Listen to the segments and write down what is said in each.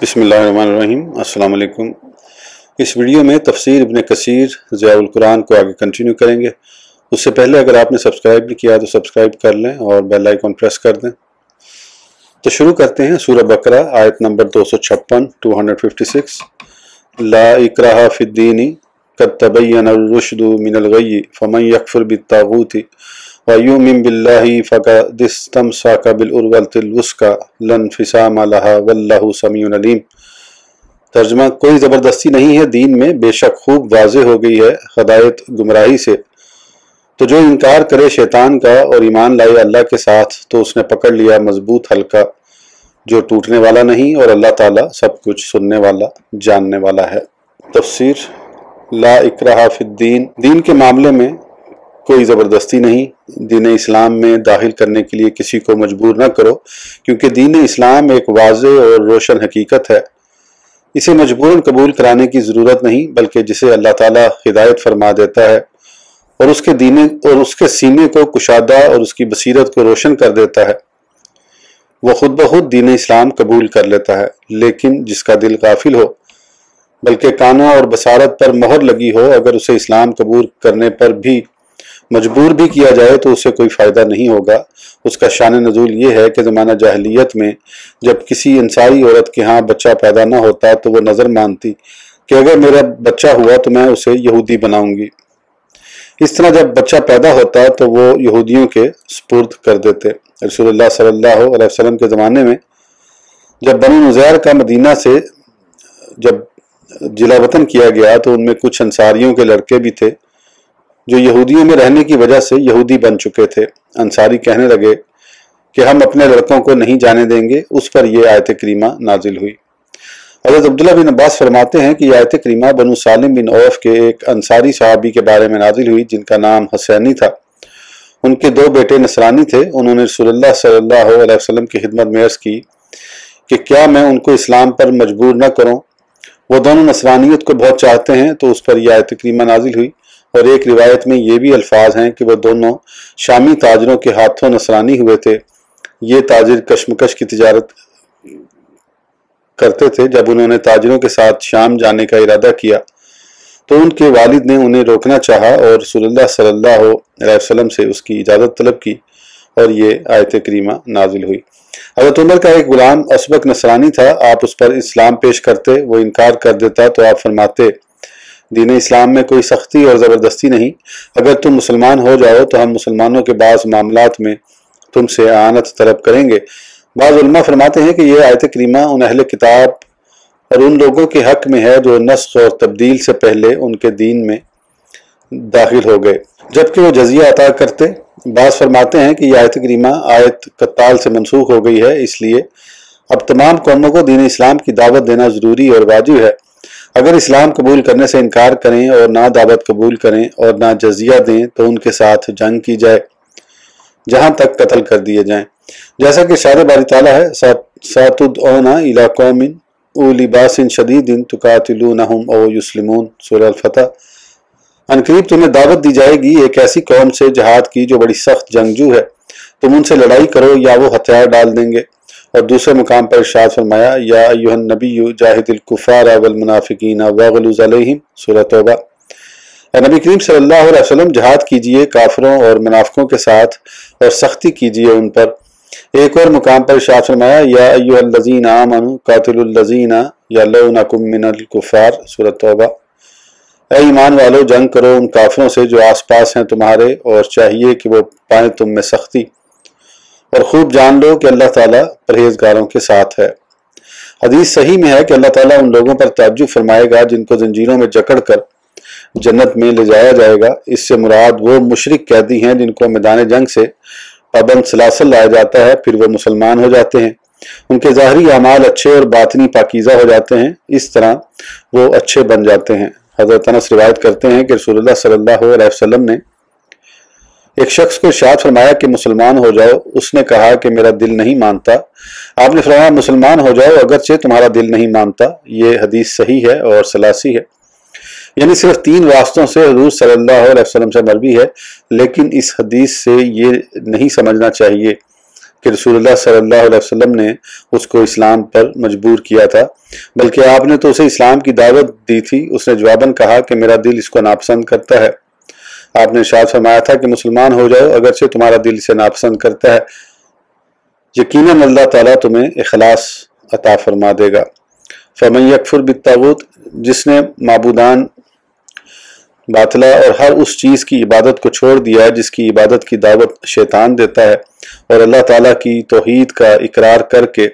बिस्मिल्लाहिर्रहमानिर्रहीम। अस्सलाम वालेकुम। इस वीडियो में तफसीर इब्न कसीर ज़ियाउल कुरान को आगे कंटिन्यू करेंगे। उससे पहले अगर आपने सब्सक्राइब नहीं किया तो सब्सक्राइब कर लें और बेल आइकन प्रेस कर दें। तो शुरू करते हैं। सूरह बकरा आयत नंबर 256 ला इक्राहा फिद्दीनी कद तबय्यना रुश्दु मिनल गय्यि फमन यकफुर बित्तागूति वयुमिन बिल्लाहि फक़द इस्तमसका बिलउरवतिल वुस्का लन फिसामा लहा वल्लाहु समीउन अलीम। तर्जमा, कोई ज़बरदस्ती नहीं है दीन में, बेशक खूब वाज़ेह हो गई है हदायत गुमराही से। तो जो इनकार करे शैतान का और ईमान लाए अल्लाह के साथ तो उसने पकड़ लिया मजबूत हल्का जो टूटने वाला नहीं, और अल्लाह ताला सब कुछ सुनने वाला जानने वाला है। तफसीर ला इक्राहा फिद्दीन, दीन के मामले में कोई ज़बरदस्ती नहीं। दीन इस्लाम में दाखिल करने के लिए किसी को मजबूर न करो, क्योंकि दीन इस्लाम एक वाज़ेह और रोशन हकीकत है। इसे मजबूरन कबूल कराने की ज़रूरत नहीं, बल्कि जिसे अल्लाह ताला हिदायत फरमा देता है और उसके दीने और उसके सीने को कुशादा और उसकी बसीरत को रोशन कर देता है, वह खुद ब खुद दीन इस्लाम कबूल कर लेता है। लेकिन जिसका दिल गाफिल हो, बल्कि कानों और बसारत पर मोहर लगी हो, अगर उसे इस्लाम कबूल करने पर भी मजबूर भी किया जाए तो उसे कोई फ़ायदा नहीं होगा। उसका शान नज़ूल ये है कि ज़माना जाहिलियत में जब किसी अंसारी औरत के यहाँ बच्चा पैदा न होता तो वो नज़र मानती कि अगर मेरा बच्चा हुआ तो मैं उसे यहूदी बनाऊंगी। इस तरह जब बच्चा पैदा होता तो वो यहूदियों के सुपुर्द कर देते। रसूलुल्लाह सल्लल्लाहु अलैहि वसल्लम के ज़माने में जब बनु नुज़ैर का मदीना से जब जिला वतन किया गया तो उनमें कुछ अंसारियों के लड़के भी थे जो यहूदियों में रहने की वजह से यहूदी बन चुके थे। अंसारी कहने लगे कि हम अपने लड़कों को नहीं जाने देंगे। उस पर यह आयत करीमा नाजिल हुई। हज़रत अब्दुल्लाह बिन अब्बास फरमाते हैं कि यह आयत करीमा बनु सालिम बिन औफ के एक अंसारी सहाबी के बारे में नाजिल हुई जिनका नाम हुसैनी था। उनके दो बेटे नसरानी थे। उन्होंने रसूलुल्लाह सल्लल्लाहु अलैहि वसल्लम की खिदमत में अर्ज़ की कि क्या मैं उनको इस्लाम पर मजबूर न करूँ। वो दोनों नसरानियत को बहुत चाहते हैं। तो उस पर यह आयत करीमा नाजिल हुई। और एक रिवायत में ये भी अल्फाज हैं कि वह दोनों शामी ताजरों के हाथों नसरानी हुए थे। ये ताजिर कशमकश की तिजारत करते थे। जब उन्होंने ताजिरों के साथ शाम जाने का इरादा किया तो उनके वालिद ने उन्हें रोकना चाहा और रसूलुल्लाह सल्लल्लाहु अलैहि वसल्लम से उसकी इजाज़त तलब की और ये आयत करीमा नाजिल हुई। हज़रत उमर का एक गुलाम असबक नसरानी था। आप उस पर इस्लाम पेश करते, वो इनकार कर देता तो आप फरमाते, दीन इस्लाम में कोई सख्ती और ज़बरदस्ती नहीं। अगर तुम मुसलमान हो जाओ तो हम मुसलमानों के बाज़ मामलात में तुमसे आनत तलब करेंगे। बाज़ उलमा फरमाते हैं कि यह आयत करीमा उन अहले किताब और उन लोगों के हक़ में है जो नस्ख और तब्दील से पहले उनके दीन में दाखिल हो गए जबकि वो जजिया अता करते। बाज़ फरमाते हैं कि यह आयत करीमा आयत कत्ताल से मनसूख हो गई है, इसलिए अब तमाम कौमों को दीन इस्लाम की दावत देना ज़रूरी और वाजिब है। अगर इस्लाम कबूल करने से इनकार करें और ना दावत कबूल करें और ना जजिया दें तो उनके साथ जंग की जाए जहां तक कत्ल कर दिए जाएं। जैसा कि शार बारी ताला है, सातुदऔना इला कौमिन उली बासिन शदीदिन तुकातिलूनहुम औ युस्लिमून, सूरह अल-फतह। अनकरीब तुम्हें दावत दी जाएगी एक ऐसी कौम से जहाद की जो बड़ी सख्त जंगजू है। तुम उनसे लड़ाई करो या वो हथियार डाल देंगे। और दूसरे मुकाम पर इरशाद फरमाया, या अय्युहन नबिय्यु जाहिदिल कुफ़ारा वल मुनाफिकीना वग़लुज़ अलैहिम, सूरह तौबा। नबी करीम सल्लल्लाहु अलैहि वसल्लम जहाद कीजिए काफिरों और मुनाफिकों के साथ और सख्ती कीजिए उन पर। एक और मुकाम पर इरशाद फरमाया, या अय्युहल्लज़ीना आमनू कातिलुल्लज़ीना यलूनकुम मिनल कुफ़ार, सूरह तौबा। ऐ ईमान वालों, जंग करो उन काफिरों से जो आस पास हैं तुम्हारे, और चाहिए कि वो पाएं तुम में सख्ती, और खूब जान लो कि अल्लाह ताला परहेजगारों के साथ है। हदीस सही में है कि अल्लाह ताला उन लोगों पर ताज्जुब फरमाएगा जिनको जंजीरों में जकड़ कर जन्नत में ले जाया जाएगा। इससे मुराद वो मुशरिक कैदी हैं जिनको मैदान जंग से पाबंद सलासल लाया जाता है, फिर वो मुसलमान हो जाते हैं। उनके ज़ाहरी अमाल अच्छे और बातनी पाकीज़ा हो जाते हैं। इस तरह वो अच्छे बन जाते हैं। हज़रत अनस रिवायत करते हैं कि रसूलुल्लाह सल्लल्लाहु अलैहि वसल्लम ने एक शख्स को इरशाद फरमाया कि मुसलमान हो जाओ। उसने कहा कि मेरा दिल नहीं मानता। आपने फरमाया, मुसलमान हो जाओ अगरचे तुम्हारा दिल नहीं मानता। ये हदीस सही है और सलासी है, यानी सिर्फ 3 वास्तों से हुज़ूर सल्लल्लाहु अलैहि वसल्लम से मरवी है। लेकिन इस हदीस से ये नहीं समझना चाहिए کہ رسول اللہ صلی اللہ علیہ وسلم نے اس کو اسلام پر مجبور کیا تھا، بلکہ آپ نے تو اسے اسلام کی دعوت دی تھی۔ اس نے جواباً کہا کہ میرا دل اس کو ناپسند کرتا ہے۔ آپ نے ارشاد فرمایا تھا کہ مسلمان ہو جاؤ اگرچہ تمہارا دل اسے ناپسند کرتا ہے، یقیناً اللہ تعالیٰ تمہیں اخلاص عطا فرما دے گا۔ فمن یکفر بالطاغوت، جس نے معبودان باطلہ اور ہر اس چیز کی عبادت کو چھوڑ دیا جس کی عبادت کی دعوت شیطان دیتا ہے، اور اللہ تعالیٰ کی توحید کا اقرار کر کے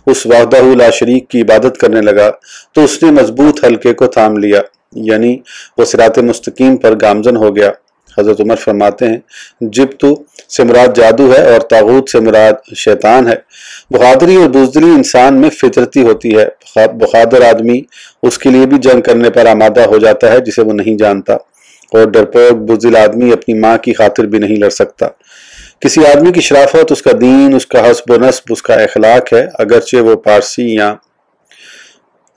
اس وحدہ لا شریک کی عبادت کرنے لگا، تو اس نے مضبوط حلقے کو تھام لیا، یعنی وہ صراط مستقیم پر گامزن ہو گیا۔ حضرت عمر فرماتے ہیں جبتو سے مراد جادو ہے اور طاغوت سے مراد شیطان ہے۔ بہادری اور بزدلی انسان میں فطرتی ہوتی ہے۔ بہادر آدمی اس کے لیے بھی جنگ کرنے پر آمادہ ہو جاتا ہے جسے وہ نہیں جانتا، اور ڈرپوک بزدل آدمی اپنی ماں کی خاطر بھی نہیں لڑ سکتا۔ کسی آدمی کی شرافت اس کا دین، اس کا حسب و نسب، اس کا اخلاق ہے، اگرچہ وہ پارسی یا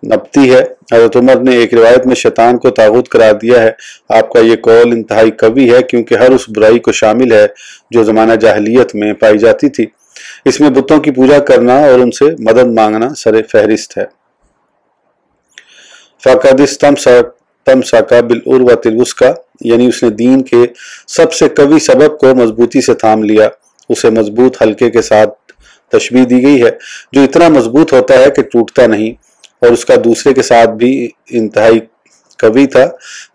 نبطی ہے۔ حضرت عمر نے ایک روایت میں شیطان کو طاغوت قرار دیا ہے۔ آپ کا یہ قول انتہائی قوی ہے کیونکہ ہر اس برائی کو شامل ہے جو زمانہ جاہلیت میں پائی جاتی تھی۔ اس میں بتوں کی پوجا کرنا اور ان سے مدد مانگنا سر فہرست ہے۔ فَقَدِ اسْتَمْسَكَ بِالْعُرْوَةِ الْوُثْقَىٰ، یعنی اس نے دین کے سب سے قوی سبب کو مضبوطی سے تھام لیا۔ اسے مضبوط حلقے کے ساتھ تشبیہ دی گئی ہے جو اتنا مضبوط ہوتا ہے کہ ٹوٹتا نہیں، اور اس کا دوسرے کے ساتھ بھی انتہائی قوی تھا۔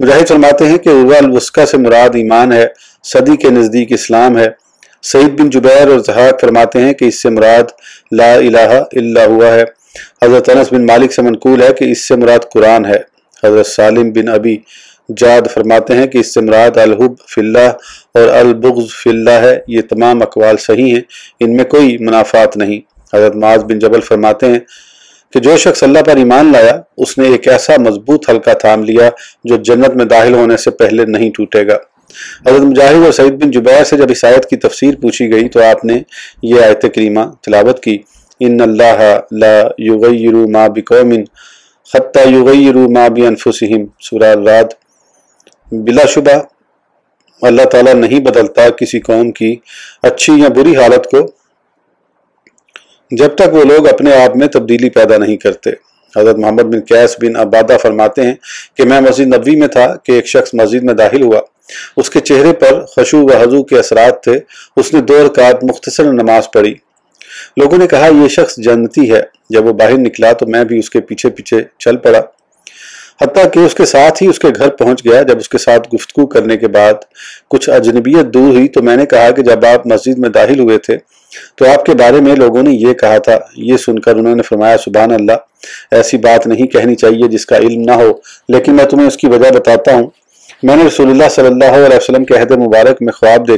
مجاہد فرماتے ہیں کہ عروہ الوثقیٰ سے مراد ایمان ہے، صدی کے نزدیک اسلام ہے۔ سعید بن جبیر اور ضحاک فرماتے ہیں کہ اس سے مراد لا الہ الا ہوا ہے۔ حضرت انس بن مالک سے منقول ہے کہ اس سے مراد قرآن ہے۔ حضرت سالم بن ابی جاد فرماتے ہیں کہ اس سے مراد الحب فی اللہ اور البغض فی اللہ ہے۔ یہ تمام اقوال صحیح ہیں، ان میں کوئی منافات نہیں۔ حضرت معاذ بن جبل فرماتے ہیں کہ جو شخص اللہ پر ایمان لایا اس نے ایک ایسا مضبوط حلقہ تھام لیا جو جنت میں داخل ہونے سے پہلے نہیں ٹوٹے گا۔ حضرت مجاہد اور سعید بن جبیر سے جب اس آیت کی تفسیر پوچھی گئی تو آپ نے یہ آیت کریمہ تلاوت کی، ان اللہ لا یغیر ما بقوم حتی یغیروا ما بانفسہم، سورہ الرعد۔ بلا شبہ اللہ تعالیٰ نہیں بدلتا کسی قوم کی اچھی یا بری حالت کو جب تک وہ لوگ اپنے آپ میں تبدیلی پیدا نہیں کرتے۔ حضرت محمد بن قیس بن عبادہ فرماتے ہیں کہ میں مسجد نبوی میں تھا کہ ایک شخص مسجد میں داخل ہوا، اس کے چہرے پر خشوع و خضوع کے اثرات تھے۔ اس نے 2 رکعت مختصر نماز پڑھی۔ لوگوں نے کہا یہ شخص جنتی ہے۔ جب وہ باہر نکلا تو میں بھی اس کے پیچھے پیچھے چل پڑا، حتیٰ کہ اس کے ساتھ ہی اس کے گھر پہنچ گیا۔ جب اس کے ساتھ گفتگو کرنے کے بعد کچھ اجنبیت دور ہوئی تو میں نے کہا کہ جب آپ مسجد میں داخل ہوئے تھے تو آپ کے بارے میں لوگوں نے یہ کہا تھا۔ یہ سن کر انہوں نے فرمایا سبحان اللہ، ایسی بات نہیں کہنی چاہیے جس کا علم نہ ہو، لیکن میں تمہیں اس کی وجہ بتاتا ہوں۔ میں نے رسول اللہ صلی اللہ علیہ وسلم کے عہد مبارک میں خواب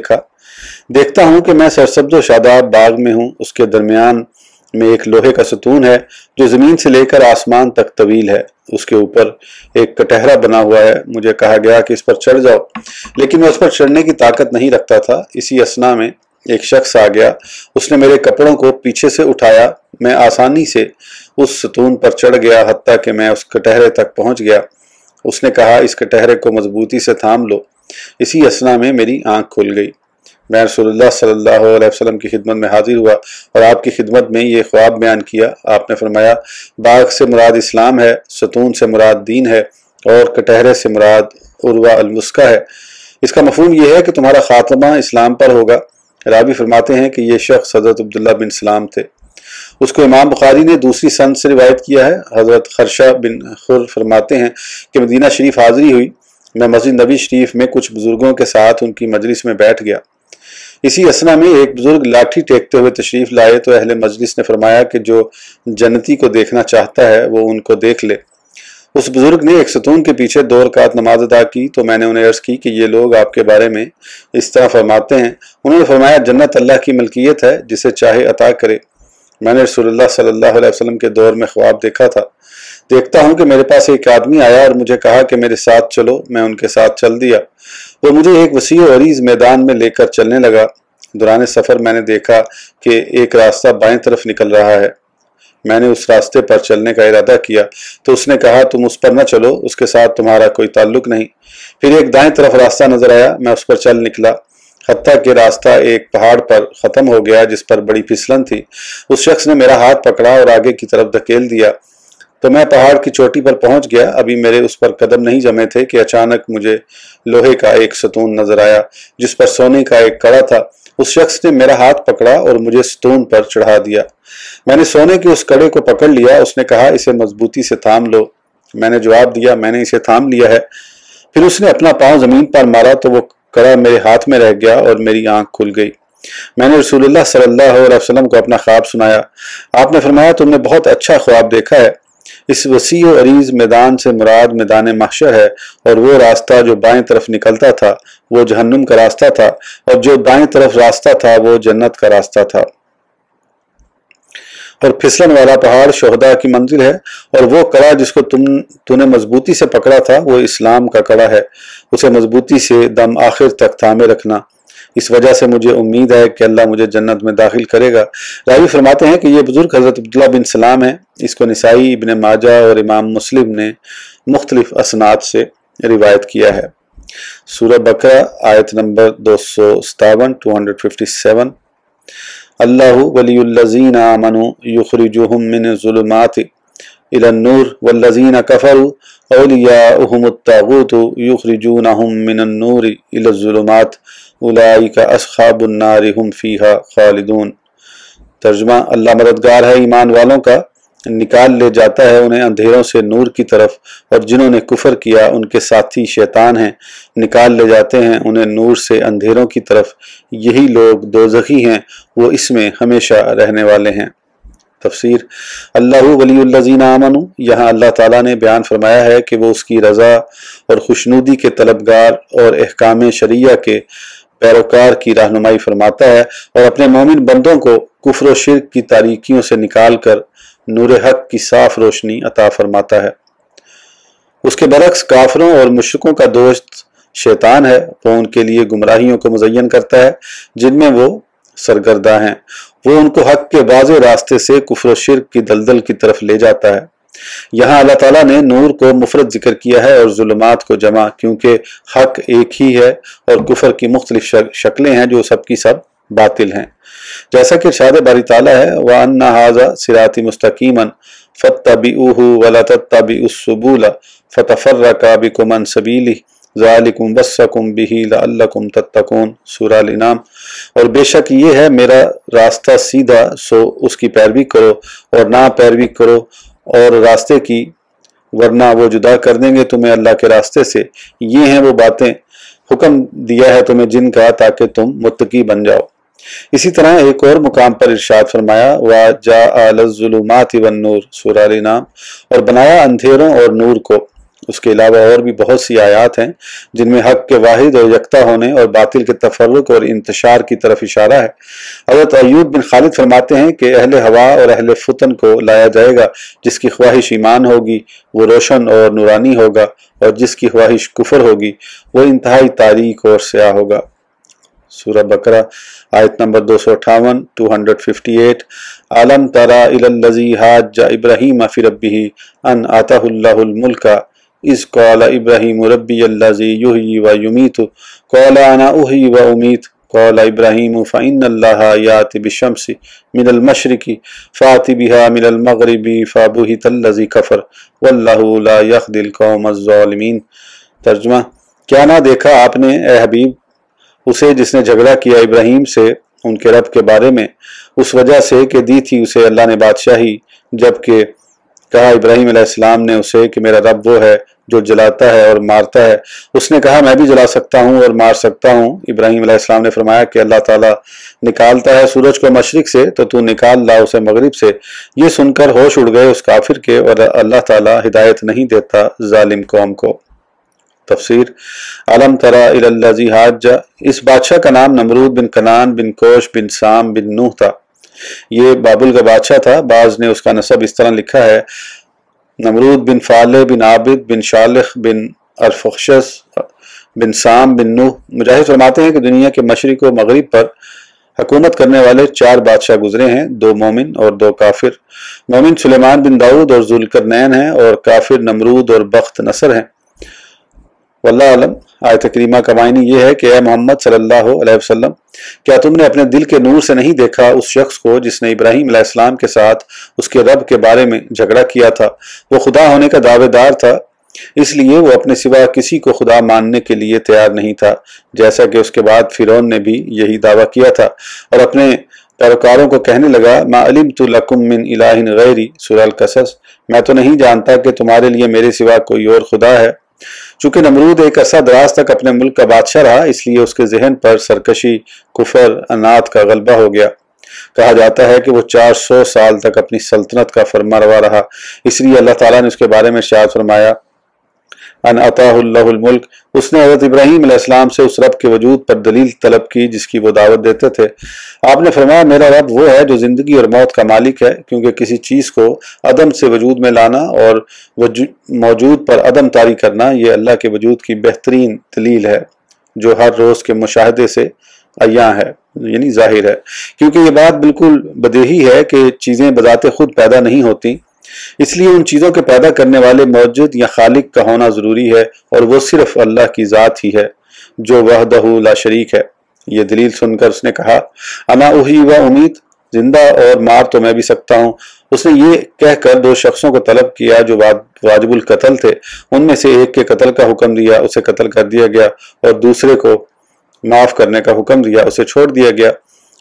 دیکھتا ہوں کہ میں سرسبز و شاداب باغ میں ہوں، اس کے درمیان میں ایک لوہے کا ستون ہے جو زمین سے لے کر آسمان تک طویل ہے، اس کے اوپر ایک کٹہرا بنا ہوا ہے۔ مجھے کہا گیا کہ اس پر چڑھ جاؤ، لیکن میں اس پر چڑھنے کی طاقت نہیں رکھتا تھا۔ اسی اثنا میں ایک شخص آ گیا، اس نے میرے کپڑوں کو پیچھے سے اٹھایا، میں آسانی سے اس ستون پر چڑھ گیا حتیٰ کہ میں اس کٹہرے تک پہنچ گیا۔ اس نے کہا اس کٹہرے کو مضبوطی سے تھام لو۔ اسی اثنا میں میری آنکھ کھل گئی۔ میں رسول اللہ صلی اللہ علیہ وسلم کی خدمت میں حاضر ہوا اور آپ کی خدمت میں یہ خواب بیان کیا۔ آپ نے فرمایا باغ سے مراد اسلام ہے، ستون سے مراد دین ہے، اور کٹہرے سے مراد عروہ الوثقیٰ ہے۔ اس کا مفہوم یہ ہے کہ تمہارا خاتمہ اسلام پر ہوگا۔ راوی فرماتے ہیں کہ یہ شخص حضرت عبداللہ بن سلام تھے۔ اس کو امام بخاری نے دوسری سند سے روایت کیا ہے۔ حضرت خرشہ بن خر فرماتے ہیں کہ مدینہ شریف حاضری ہوئی، میں مسجد نبی شریف میں کچھ بزرگوں کے ساتھ ان کی مجلس میں بیٹھ گیا۔ اسی اثنا میں ایک بزرگ لاٹھی ٹیکتے ہوئے تشریف لائے تو اہل مجلس نے فرمایا کہ جو جنتی کو دیکھنا چاہتا ہے وہ ان کو دیکھ لے۔ اس بزرگ نے ایک ستون کے پیچھے 2 رکعت نماز ادا کی تو میں نے انہیں عرض کی کہ یہ لوگ آپ کے بارے میں اس طرح فرماتے ہیں۔ انہوں نے فرمایا جنت اللہ کی ملکیت ہے، جسے چاہے عطا کرے۔ میں نے رسول اللہ صلی اللہ علیہ وسلم کے دور میں خواب دیکھا تھا۔ دیکھتا ہوں کہ میرے پاس ایک آدمی آیا اور مجھے کہا کہ میرے ساتھ چلو۔ میں ان کے ساتھ چل دیا۔ وہ مجھے ایک وسیع و عریض میدان میں لے کر چلنے لگا۔ دوران سفر میں نے دیکھا کہ ایک راستہ بائیں طرف نکل رہا ہے۔ میں نے اس راستے پر چلنے کا ارادہ کیا تو اس نے کہا تم اس پر نہ چلو، اس کے ساتھ تمہارا کوئی تعلق نہیں۔ پھر ایک دائیں طرف راستہ نظر آیا، میں اس پر چل نکلا۔ حتیٰ کہ راستہ ایک پہاڑ پر ختم ہو گیا جس پر بڑی پھسلن تھی۔ اس شخص نے میرا ہاتھ پکڑا اور آگے کی طرف دھکیل دیا تو میں پہاڑ کی چوٹی پر پہنچ گیا۔ ابھی میرے اس پر قدم نہیں جمے تھے کہ اچانک مجھے لوہے کا ایک ستون نظر آیا جس پر سونے کا ایک کڑا تھا۔ اس شخص نے میرا ہاتھ پکڑا اور مجھے ستون پر چڑھا دیا۔ میں نے سونے کے اس کڑے کو پکڑ لیا۔ اس نے کہا اسے مضبوطی سے تھام لو۔ میں نے جواب دیا میں نے اسے تھام لیا ہے۔ پھر اس نے اپنا پاؤں زمین پر مارا تو وہ کڑا میرے ہاتھ میں رہ گیا اور میری آنکھ کھل گئی۔ میں نے رسول اللہ صلی اللہ علیہ وسلم کو اپنا خواب سنایا۔ آپ نے فرمایا تم نے بہت اچھا خواب دیکھا ہے۔ اس وسیع و عریض میدان سے مراد میدان محشر ہے، اور وہ راستہ جو بائیں طرف نکلتا تھا وہ جہنم کا راستہ تھا، اور جو دائیں طرف راستہ تھا وہ جنت کا راستہ تھا۔ اور پھسلن والا پہاڑ شہداء کی منزل ہے، اور وہ کڑا جس کو تو نے مضبوطی سے پکڑا تھا وہ اسلام کا کڑا ہے۔ اسے مضبوطی سے دم آخر تک تھامے رکھنا۔ اس وجہ سے مجھے امید ہے کہ اللہ مجھے جنت میں داخل کرے گا۔ راوی فرماتے ہیں کہ یہ بزرگ حضرت عبداللہ بن سلام ہیں۔ اس کو نسائی، ابن ماجہ اور امام مسلم نے مختلف اسناد سے روایت کیا ہے۔ سورہ بقرہ آیت نمبر 257 257۔ اللہ ولی الذین آمنوا یخرجہم من الظلمات الی النور والذین کفروا اولیاؤہم الطاغوت یخرجونہم من النور الی الظلمات اولئک اصحاب النار ہم فیہا خالدون۔ ترجمہ اللہ مددگار ہے ایمان والوں کا، نکال لے جاتا ہے انہیں اندھیروں سے نور کی طرف، اور جنہوں نے کفر کیا ان کے ساتھی شیطان ہیں، نکال لے جاتے ہیں انہیں نور سے اندھیروں کی طرف، یہی لوگ دوزخی ہیں، وہ اس میں ہمیشہ رہنے والے ہیں۔ تفسیر اللہ ولی الذین آمنوا، یہاں اللہ تعالیٰ نے بیان فرمایا ہے کہ وہ اس کی رضا اور خوشنودی کے طلبگار اور احکام شریعہ کے پیروکار کی رہنمائی فرماتا ہے، اور اپنے مومن بندوں کو کفر و شرک کی تاریکیوں سے نکال کر نور حق کی صاف روشنی عطا فرماتا ہے۔ اس کے برعکس کافروں اور مشرکوں کا دوست شیطان ہے، وہ ان کے لیے گمراہیوں کو مزین کرتا ہے جن میں وہ سرگرداں ہیں۔ وہ ان کو حق کے واضح راستے سے کفر و شرک کی دلدل کی طرف لے جاتا ہے۔ یہاں اللہ تعالیٰ نے نور کو مفرد ذکر کیا ہے اور ظلمات کو جمع، کیونکہ حق ایک ہی ہے اور کفر کی مختلف شکلیں ہیں جو سب کی سب باطل ہیں۔ جیسا کہ ارشاد باری تعالیٰ ہے وَأَنَّ هَذَا صِرَاطِ مُسْتَقِيمًا فَاتَّبِعُوهُ وَلَا تَتَّبِعُوا السُّبُلَ فَتَفَرَّقَ بِكُمْ عَنْ سَبِيلِهِ ذَلِكُمْ وَصَّاكُمْ بِهِ لَعَلَّكُمْ تَتَّقُونَ۔ سورہ الانعام۔ اور بے شک یہ ہے میرا راستہ سیدھا، سو اس کی پیروی کرو اور نہ پیروی کرو اور راستے کی، ورنہ وہ جدا کر دیں گے تمہیں اللہ کے راستے سے۔ یہ ہیں وہ باتیں حکم دیا ہے تمہیں جن کا، تاکہ تم متقی بن جاؤ۔ اسی طرح ایک اور مقام پر ارشاد فرمایا وَجَعَلَ الظُّلُمَاتِ وَالنُّورَ سورہ الانعام، اور بنایا اندھیروں اور نور کو۔ اس کے علاوہ اور بھی بہت سی آیات ہیں جن میں حق کے واحد اور یکتا ہونے اور باطل کے تفرق اور انتشار کی طرف اشارہ ہے۔ حضرت ایوب بن خالد فرماتے ہیں کہ اہل ہوا اور اہل فتن کو لایا جائے گا، جس کی خواہش ایمان ہوگی وہ روشن اور نورانی ہوگا، اور جس کی خواہش کفر ہوگی وہ انتہائی تاریک اور سیاہ ہوگا۔ سورہ بقرہ آیت نمبر 258 258۔ علم تری الی الذی حاج ابراہیم فی ربہ ان آتاہ اللہ الملک اذ قال ابراہیم ربی الذی یحیی و یمیت قال انا احیی و امیت قال ابراہیم فإن اللہ یأتی بالشمس من المشرق فأت بها من المغرب فبہت الذی کفر واللہ لا یہدی القوم الظالمین۔ ترجمہ کیا نہ دیکھا آپ نے اے حبیب اسے جس نے جھگڑا کیا ابراہیم سے ان کے رب کے بارے میں، اس وجہ سے کہ دی تھی اسے اللہ نے بادشاہی، جبکہ کہا ابراہیم علیہ السلام نے اسے کہ میرا رب وہ ہے جو جلاتا ہے اور مارتا ہے۔ اس نے کہا میں بھی جلا سکتا ہوں اور مار سکتا ہوں۔ ابراہیم علیہ السلام نے فرمایا کہ اللہ تعالیٰ نکالتا ہے سورج کو مشرق سے تو تو نکال لا اسے مغرب سے۔ یہ سن کر ہوش اڑ گئے اس کافر کے، اور اللہ تعالیٰ ہدایت نہیں دیتا ظالم قوم کو۔ تفسیر علم تری الی الذی حاج، اس بادشاہ کا نام نمرود بن کنان بن کوش بن سام بن نوح تھا۔ یہ بابل کا بادشاہ تھا۔ بعض نے اس کا نسب اس طرح لکھا ہے نمرود بن فالح بن عابد بن شالخ بن ارفخشس بن سام بن نوح۔ مجاہد فرماتے ہیں کہ دنیا کے مشرق و مغرب پر حکومت کرنے والے 4 بادشاہ گزرے ہیں، 2 مومن اور 2 کافر۔ مومن سلیمان بن داؤد اور ذوالقرنین ہیں، اور کافر نمرود اور بخت نصر ہیں۔ واللہ علم۔ आयत करीमा का मायने ये है कि ए मोहम्मद सल्लल्लाहु अलैहि वसल्लम, क्या तुमने अपने दिल के नूर से नहीं देखा उस शख्स को जिसने इब्राहीम अलैहिस्सलाम के साथ उसके रब के बारे में झगड़ा किया था। वो खुदा होने का दावेदार था, इसलिए वो अपने सिवा किसी को खुदा मानने के लिए तैयार नहीं था, जैसा कि उसके बाद फिरौन ने भी यही दावा किया था और अपने पैरोकारों को कहने लगा, मा अलिमतु लकुम मिन इलाहिन गैरी, सूरह अल-कसस, मैं तो नहीं जानता कि तुम्हारे लिए मेरे सिवा कोई और खुदा है। चूंकि नमरूद एक अरसा दराज तक अपने मुल्क का बादशाह रहा, इसलिए उसके जहन पर सरकशी, कुफर, अनात का गलबा हो गया। कहा जाता है कि वो 400 साल तक अपनी सल्तनत का फरमारवा रहा। इसलिए अल्लाह ताला ने उसके बारे में इरशाद फरमाया, अन अताहुल्लाहुल मुल्क, उसने हज़रत इब्राहीम अलैहिस्सलाम से उस रब के वजूद पर दलील तलब की जिसकी वो दावत देते थे। आपने फरमाया, मेरा रब वो है जो ज़िंदगी और मौत का मालिक है, क्योंकि किसी चीज़ को अदम से वजूद में लाना और मौजूद पर अदम तारी करना ये अल्लाह के वजूद की बेहतरीन दलील है, जो हर रोज़ के मुशाहदे से अय्यां है, यानी जाहिर है। क्योंकि ये बात बिल्कुल बदेही है कि चीज़ें बजाते खुद पैदा नहीं होती, इसलिए उन चीज़ों के पैदा करने वाले मौजूद या खालिक का होना ज़रूरी है, और वो सिर्फ अल्लाह की ज़ात ही है जो वहदहू ला शरीक है। ये दलील सुनकर उसने कहा, अना उही व उम्मीद, जिंदा और मार तो मैं भी सकता हूँ। उसने ये कहकर 2 शख्सों को तलब किया जो वाजिबुल कत्ल थे। उनमें से एक के कत्ल का हुक्म दिया, उसे कत्ल कर दिया गया, और दूसरे को माफ़ करने का हुक्म दिया, उसे छोड़ दिया गया।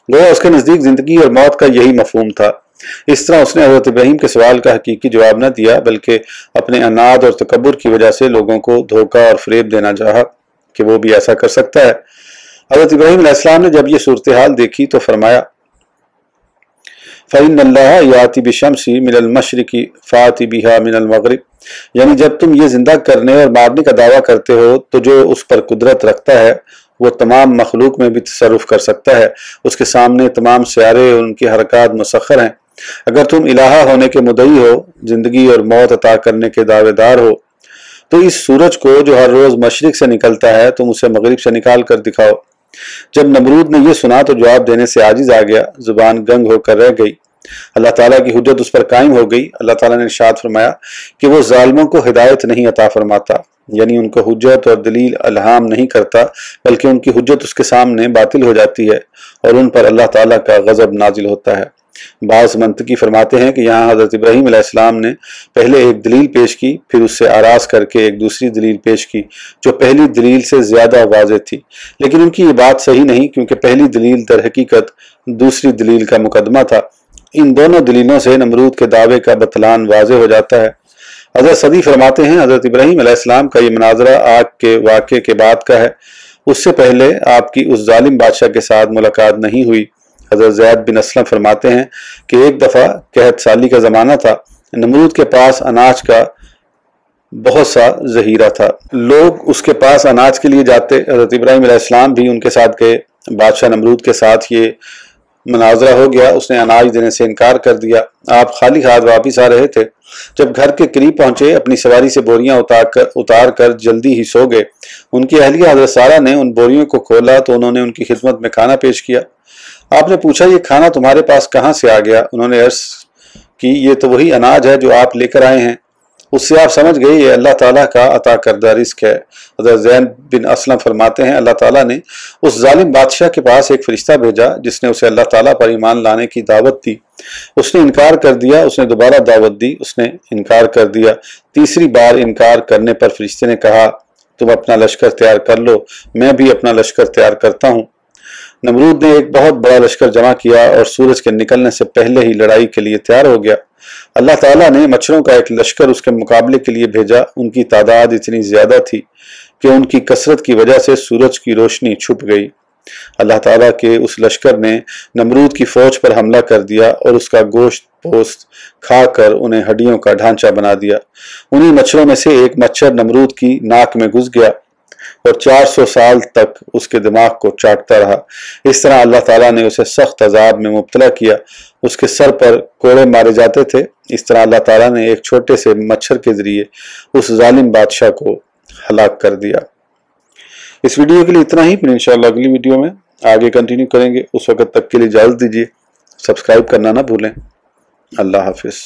गोया उसके नज़दीक ज़िंदगी और मौत का यही मफहूम था। इस तरह उसने हज़रत इब्राहीम के सवाल का हकीकी जवाब न दिया, बल्कि अपने अनाद और तकब्बुर की वजह से लोगों को धोखा और फरेब देना चाहा कि वो भी ऐसा कर सकता है। हज़रत इब्राहीम अलैहिस्सलाम ने जब ये सूरत हाल देखी तो फरमाया, फ़इन्नल्लाह याति बिशम्सी मिनल मशरिकी फ़ाति बिहा मिनल मग़रिब, यानी जब तुम ये जिंदा करने और मारने का दावा करते हो तो जो उस पर कुदरत रखता है वो तमाम मखलूक में भी तसर्रुफ कर सकता है। उसके सामने तमाम सियारे और उनकी हरकत मुसख्खर हैं। अगर तुम इलाहा होने के मुदई हो, जिंदगी और मौत अता करने के दावेदार हो, तो इस सूरज को जो हर रोज मशरिक से निकलता है तुम उसे मगरिब से निकाल कर दिखाओ। जब नमरूद ने यह सुना तो जवाब देने से आजिज आ गया, जुबान गंग होकर रह गई। अल्लाह ताला की हुज्जत उस पर कायम हो गई। अल्लाह ताला ने इरशाद फरमाया कि वो जालिमों को हिदायत नहीं अता फरमाता, यानी उनको हुज्जत और दलील अलहाम नहीं करता, बल्कि उनकी हुज्जत उसके सामने बातिल हो जाती है और उन पर अल्लाह ताला का गजब नाजिल होता है। बाज़ मंतकी फरमाते हैं कि यहाँ हज़रत इब्राहीम अलैहिस्सलाम ने पहले एक दलील पेश की, फिर उससे आराज करके एक दूसरी दलील पेश की जो पहली दलील से ज़्यादा वाज़ेह थी। लेकिन उनकी ये बात सही नहीं, क्योंकि पहली दलील दर हकीकत दूसरी दलील का मुकदमा था। इन दोनों दलीलों से नमरूद के दावे का बतलान वाज़ेह हो जाता है। हज़रत सदी फरमाते हैं, हज़रत इब्राहीम अलैहिस्सलाम का ये मनाजरा आग के वाक़े के बाद का है, उससे पहले आपकी उस जालिम बादशाह के साथ मुलाकात नहीं हुई। हज़रत ज़ैद बिन असलम फरमाते हैं कि एक दफ़ा कहत साली का ज़माना था, नमरूद के पास अनाज का बहुत सा ज़हीरा था। लोग उसके पास अनाज के लिए जाते, हज़रत इब्राहीम अलैहिस्सलाम भी उनके साथ गए। बादशाह नमरूद के साथ ये मनाजरा हो गया, उसने अनाज देने से इनकार कर दिया। आप खाली हाथ वापिस आ रहे थे। जब घर के करीब पहुंचे, अपनी सवारी से बोरियां उतार कर जल्दी ही सो गए। उनकी अहलिया हज़रत सारा ने उन बोरियों को खोला तो उन्होंने उनकी खिदमत में खाना पेश किया। आपने पूछा, ये खाना तुम्हारे पास कहाँ से आ गया? उन्होंने अर्ज की, ये तो वही अनाज है जो आप लेकर आए हैं। उससे आप समझ गए ये अल्लाह ताला का अता करदा रिस्क है। हज़रत ज़ैद बिन असलम फरमाते हैं, अल्लाह ताला ने उस जालिम बादशाह के पास एक फरिश्ता भेजा जिसने उसे अल्लाह ताला पर ईमान लाने की दावत दी। उसने इनकार कर दिया। उसने दोबारा दावत दी, उसने इनकार कर दिया। तीसरी बार इनकार करने पर फरिश्ते ने कहा, तुम अपना लश्कर तैयार कर लो, मैं भी अपना लश्कर तैयार करता हूँ। नमरूद ने एक बहुत बड़ा लश्कर जमा किया और सूरज के निकलने से पहले ही लड़ाई के लिए तैयार हो गया। अल्लाह ताला ने मच्छरों का एक लश्कर उसके मुकाबले के लिए भेजा। उनकी तादाद इतनी ज्यादा थी कि उनकी कसरत की वजह से सूरज की रोशनी छुप गई। अल्लाह ताला के उस लश्कर ने नमरूद की फौज पर हमला कर दिया और उसका गोश्त पोस्त खाकर उन्हें हड्डियों का ढांचा बना दिया। उन्हीं मच्छरों में से एक मच्छर नमरूद की नाक में घुस गया और 400 साल तक उसके दिमाग को चाटता रहा। इस तरह अल्लाह ताला ने उसे सख्त अजाब में मुब्तला किया। उसके सर पर कोड़े मारे जाते थे। इस तरह अल्लाह ताला ने एक छोटे से मच्छर के जरिए उस जालिम बादशाह को हलाक कर दिया। इस वीडियो के लिए इतना ही, फिर इंशाअल्लाह अगली वीडियो में आगे कंटिन्यू करेंगे। उस वक्त तक के लिए इजाज़त दीजिए। सब्सक्राइब करना ना भूलें। अल्लाह हाफिज़।